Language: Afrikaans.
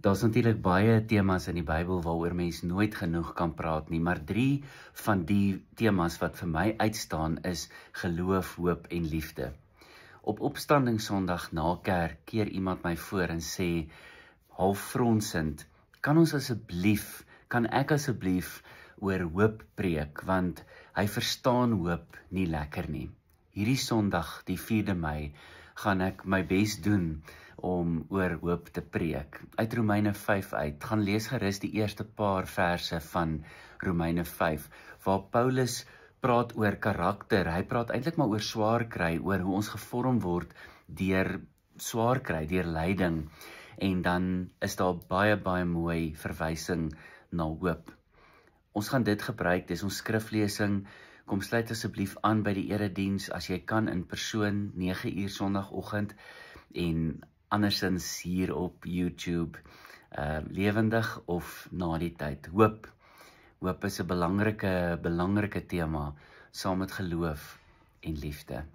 Daar's natuurlik baie temas in die Bybel waaroor mens nooit genoeg kan praat nie, maar 3 van die temas wat vir my uitstaan is geloof, hoop en liefde. Op Opstandingssondag na kerk keer iemand my voor en sê, half fronsend, kan ek asseblief oor hoop preek, want hy verstaan hoop nie lekker nie. Hierdie Sondag, die 4de Mei, gaan ek my bes doen om oor hoop te preek. Uit Romeine 5 uit, gaan lees gerus die eerste paar verse van Romeine 5, waar Paulus praat oor karakter, hy praat eintlik maar oor swaar kry, oor hoe ons gevorm word deur swaar kry, deur lyding, en dan is daar baie mooi verwysing na hoop. Ons gaan dit gebruik, dis ons skriflesing, kom sluit asseblief aan by die erediens, as jy kan in persoon, 9 uur Sondagoggend, en andersins hier op YouTube, lewendig of na die tyd. Hoop is 'n belangrike tema, saam met geloof en liefde.